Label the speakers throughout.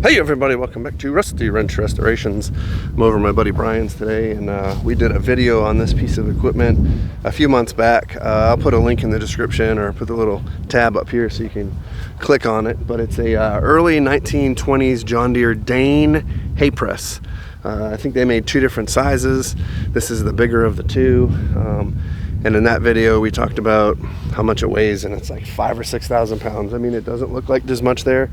Speaker 1: Hey everybody, welcome back to Rusty Wrench Restorations. I'm over at my buddy Brian's today, and we did a video on this piece of equipment a few months back. I'll put a link in the description or put the little tab up here so you can click on it. But it's a early 1920s John Deere Dain hay press. I think they made two different sizes. This is the bigger of the two. And in that video we talked about how much it weighs, and it's like 5,000 or 6,000 pounds. I mean, it doesn't look like there's much there.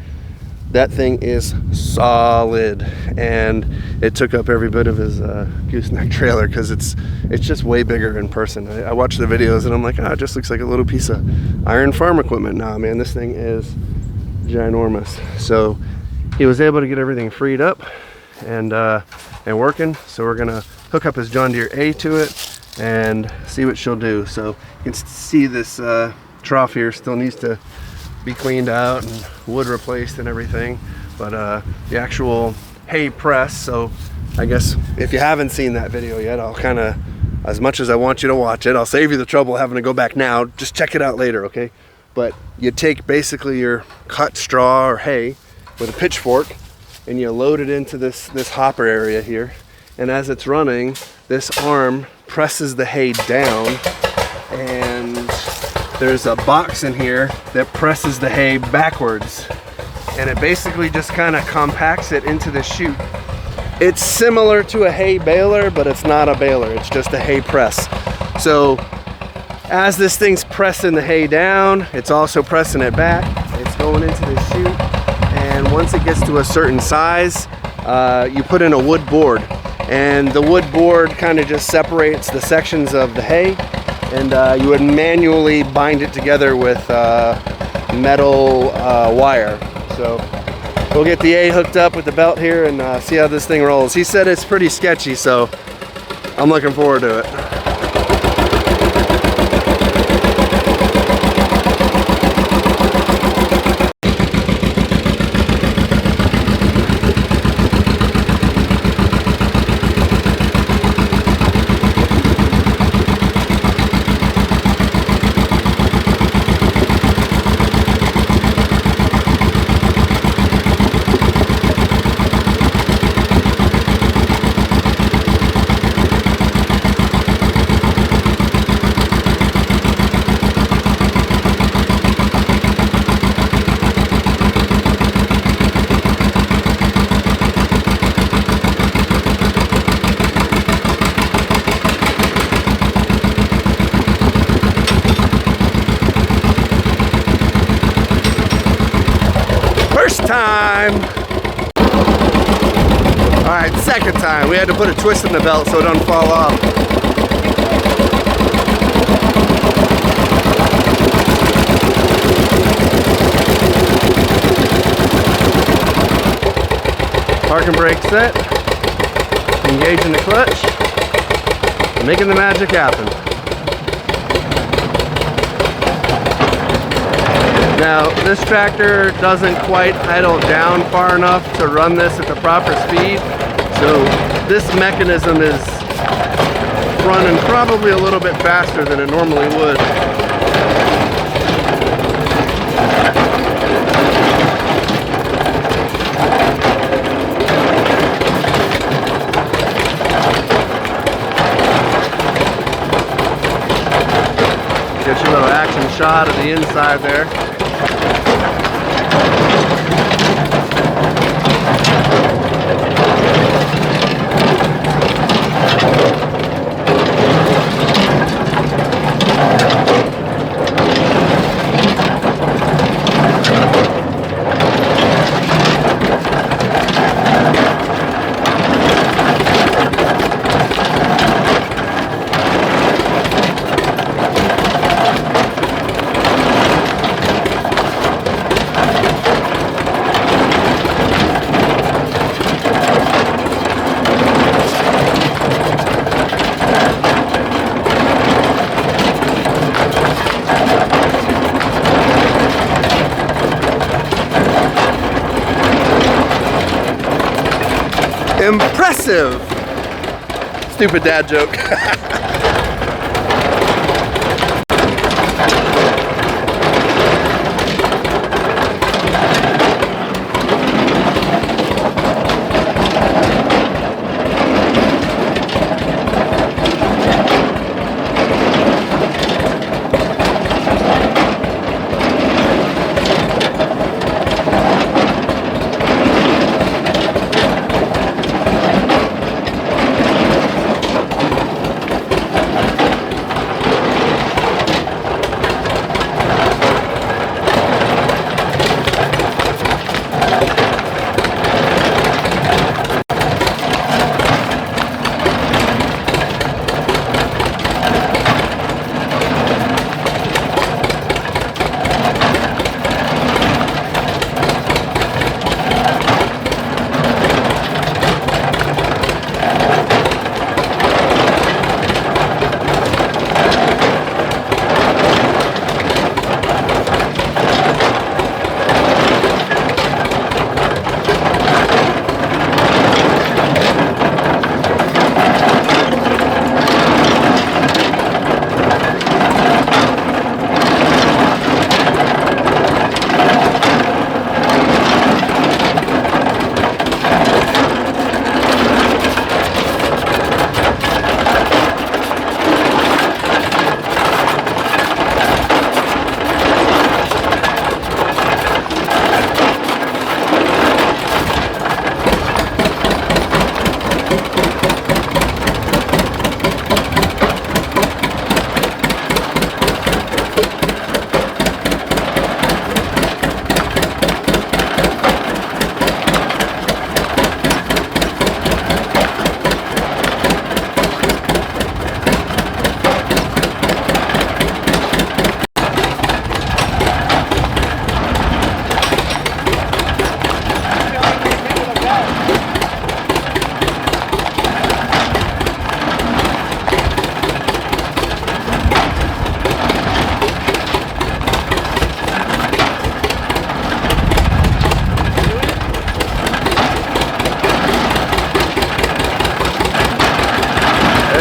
Speaker 1: That thing is solid, and it took up every bit of his gooseneck trailer because it's just way bigger in person. I watched the videos and I'm like, it just looks like a little piece of iron farm equipment. Nah, man, this thing is ginormous. So he was able to get everything freed up and working. So we're gonna hook up his John Deere A to it and see what she'll do. So you can see this trough here still needs to be cleaned out and wood replaced and everything, but the actual hay press, so I guess if you haven't seen that video yet, I'll kind of, as much as I want you to watch it, I'll save you the trouble of having to go back now. Just check it out later, okay? But you take basically your cut straw or hay with a pitchfork and you load it into this hopper area here, and as it's running, this arm presses the hay down, and there's a box in here that presses the hay backwards, and it basically just kind of compacts it into the chute. It's similar to a hay baler, but it's not a baler, it's just a hay press. So as this thing's pressing the hay down, it's also pressing it back. It's going into the chute, and once it gets to a certain size, you put in a wood board, and the wood board kind of just separates the sections of the hay, and you would manually bind it together with metal wire. So we'll get the A hooked up with the belt here and see how this thing rolls. He said it's pretty sketchy, so I'm looking forward to it. Time. All right, second time. We had to put a twist in the belt so it doesn't fall off. Parking brake set. Engaging the clutch. Making the magic happen. Now, this tractor doesn't quite idle down far enough to run this at the proper speed, so this mechanism is running probably a little bit faster than it normally would. Get you a little action shot of the inside there. Impressive! Stupid dad joke.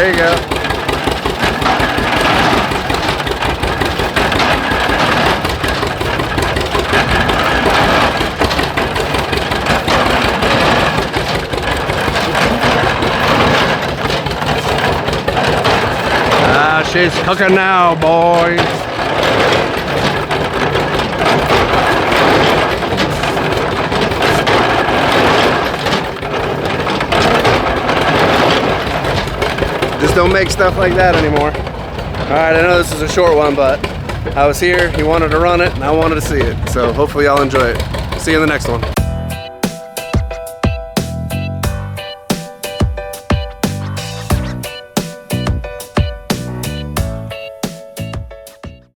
Speaker 1: There you go. Ah, she's cooking now, boys. Just don't make stuff like that anymore. Alright, I know this is a short one, but I was here, he wanted to run it, and I wanted to see it. So hopefully y'all enjoy it. See you in the next one.